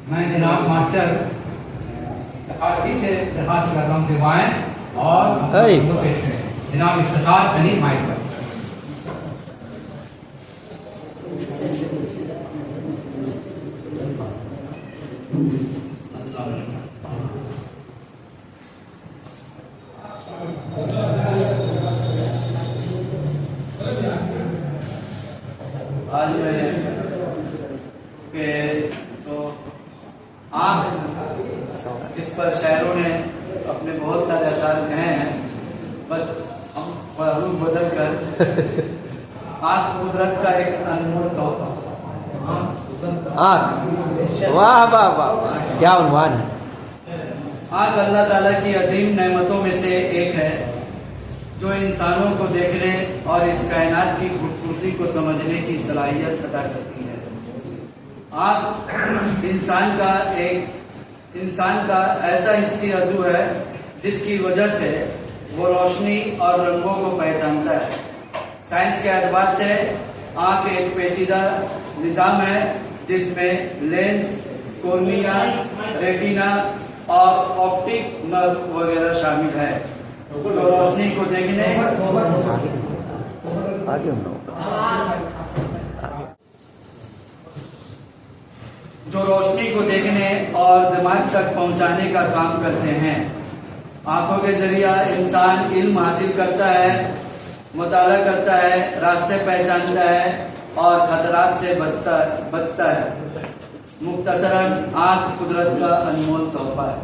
मैं जनाब मास्टर तकाती से दरखास्त कर रहा हूँ दिवाएं और जनाब इफ्तिखार अली माइक पर। आज मैंने के तो आँख जिस पर शायरों ने अपने बहुत सारे अशार कहे हैं, बस हम रूप बदल कर आँख कुदरत का एक अनमोल तोहफा। आँख, वाह वाह वाह, क्या उन्वान है। आँख अल्लाह ताला की अजीम नेमतों में से एक है जो इंसानों को देखने और इस कायनात की खूबसूरती को समझने की सलाहियत अदा करती है। आँख इंसान का ऐसा हिस्सी अज़ू है जिसकी वजह से वो रोशनी और रंगों को पहचानता है। साइंस के एतबार से आँख एक पेचीदा निज़ाम है जिसमें लेंस, कॉर्निया, रेटिना और ऑप्टिक नर्व वगैरह शामिल है जो रोशनी को देखने और दिमाग तक पहुंचाने का काम करते हैं। आंखों के जरिए इंसान इल्म हासिल करता है, मुताला करता है, रास्ते पहचानता है और खतरात से बचता है। मुख्तसरन आंख कुदरत का अनमोल तोहफा है।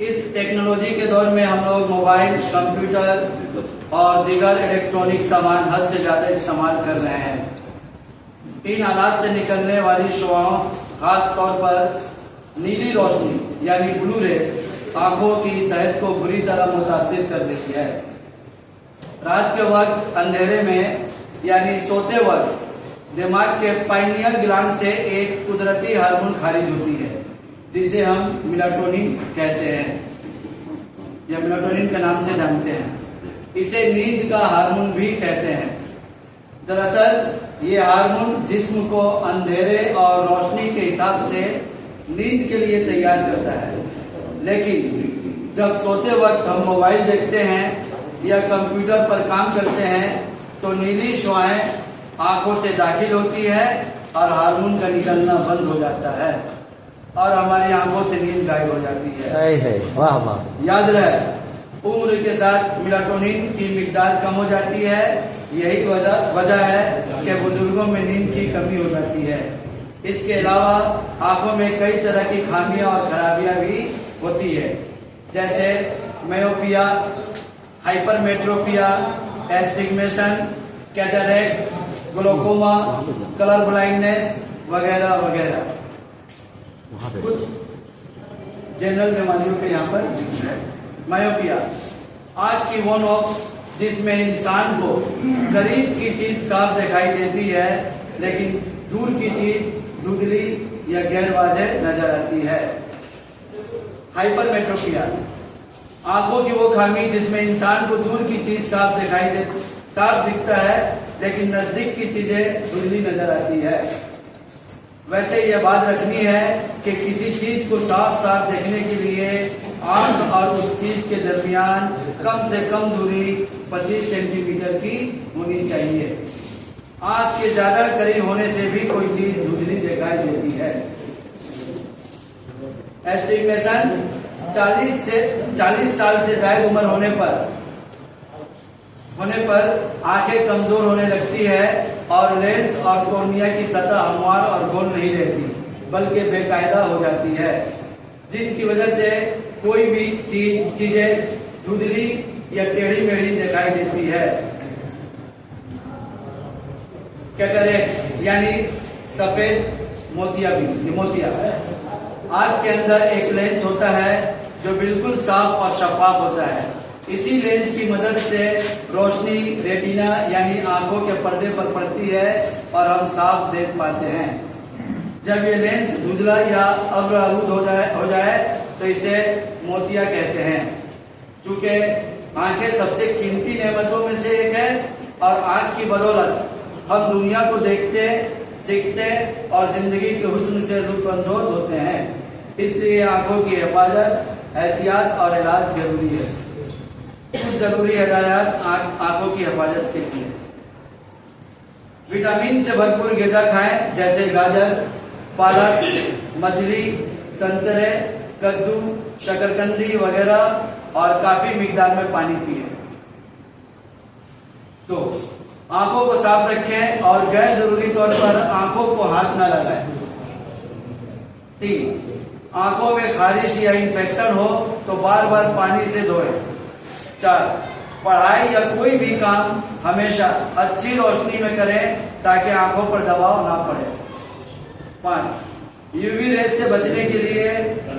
इस टेक्नोलॉजी के दौर में हम लोग मोबाइल, कंप्यूटर और दीगर इलेक्ट्रॉनिक सामान हद से ज्यादा इस्तेमाल कर रहे हैं। इन आलात से निकलने वाली शुआओं, खास तौर पर नीली रोशनी यानी ब्लू रे, आंखों की सेहत को बुरी तरह मुतासिर कर देती है। रात के वक्त अंधेरे में यानी सोते वक्त दिमाग के पाइनियल ग्लैंड से एक कुदरती हार्मोन खारिज होती है जिसे हम मेलाटोनिन कहते हैं या मेलाटोनिन के नाम से जानते हैं। इसे नींद का हार्मोन भी कहते हैं। दरअसल ये हार्मोन जिस्म को अंधेरे और रोशनी के हिसाब से नींद के लिए तैयार करता है, लेकिन जब सोते वक्त हम मोबाइल देखते हैं या कंप्यूटर पर काम करते हैं तो नीली शुआएं आंखों से दाखिल होती है और हार्मोन का निकलना बंद हो जाता है और हमारी आंखों से नींद गायब हो जाती है। वाह वाह। याद रहे, उम्र के साथ मेलाटोनिन की मिकदार कम हो जाती है। यही वजह है कि बुजुर्गों में नींद की कमी हो जाती है। इसके अलावा आंखों में कई तरह की खामियां और खराबियां भी होती है, जैसे myopia, hypermetropia, astigmatism, cataract, glaucoma, colour blindness वगैरह वगैरह। कुछ जनरल बीमारियों के यहाँ पर जिक्र है। मायोपिया आँख की वो नोक जिसमें इंसान को करीब की चीज साफ दिखाई देती है लेकिन दूर की चीज धुंधली या गैर वाज़ेह नजर आती है। हाइपरमेट्रोपिया आंखों की वो खामी जिसमें इंसान को दूर की चीज साफ दिखता है लेकिन नजदीक की चीजें धुंधली नजर आती है। वैसे यह बात रखनी है कि किसी चीज को साफ साफ देखने के लिए आंख और उस चीज के दरमियान कम से कम दूरी 25 सेंटीमीटर की होनी चाहिए। आंख के ज्यादा करीब होने से भी कोई चीज धुंधली दिखाई देती है। एस्टिग्मेशन 40 साल से ज्यादा उम्र होने पर आंखें कमजोर होने लगती है और लेंस और कॉर्निया की सतह हमवार और गोल नहीं रहती बल्कि बेकायदा हो जाती है, जिनकी वजह से कोई भी चीजें धुंधली या टेढ़ी मेढ़ी दिखाई देती है। कैटरेक्ट यानी सफेद मोतिया आंख के अंदर एक लेंस होता है जो बिल्कुल साफ और शफाफ होता है। इसी लेंस की मदद से रोशनी रेटिना यानी आंखों के पर्दे पर पड़ती है और हम साफ देख पाते हैं। जब ये लेंस धुंधला या अब्र आलूद हो जाए तो इसे मोतिया कहते हैं। चूंकि आंखें सबसे कीमती नेमतों में से एक है और आंख की बदौलत हम दुनिया को देखते, सीखते और जिंदगी के हुस्न से लुत्फानंदोज होते हैं। इसलिए आंखों की हिफाजत, एहतियात और इलाज जरूरी है। कुछ जरूरी हिदायत आंखों की हिफाजत के लिए। विटामिन से भरपूर ग़िज़ा खाएं, जैसे गाजर, पालक, मछली, संतरे, कद्दू, शकरकंदी वगैरह और काफी मिकदार में पानी पिए। तो आंखों को साफ रखें और गैर जरूरी तौर पर आंखों को हाथ न लगाएं। 3. आंखों में खारिश या इंफेक्शन हो तो बार बार पानी से धोएं। 4. पढ़ाई या कोई भी काम हमेशा अच्छी रोशनी में करें ताकि आंखों पर दबाव ना पड़े। 5. यूवी रेस से बचने के लिए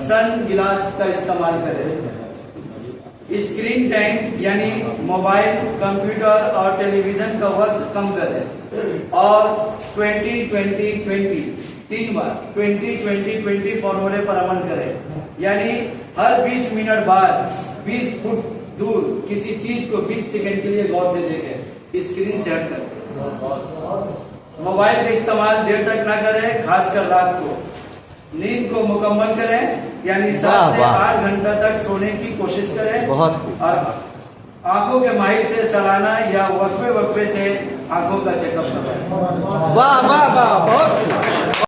सन ग्लास का इस्तेमाल करें। स्क्रीन टाइम यानी मोबाइल, कंप्यूटर और टेलीविजन का वक्त कम करें और 20-20-20 3 बार 20-20-20 फॉर्मूले पर अमल करें। यानी हर 20 मिनट बाद 20 फुट दूर किसी चीज को 20 सेकंड के लिए गौर से देखें, स्क्रीन से हटकर। मोबाइल का इस्तेमाल देर तक ना करें, खासकर रात को। नींद को मुकम्मल करें, यानी 7 से 8 घंटा तक सोने की कोशिश करें। बहुत और आंखों के माहिर से सालाना या वक्फे वक्फे से आंखों का चेकअप करवाएं। वाह वाह वाह, बहुत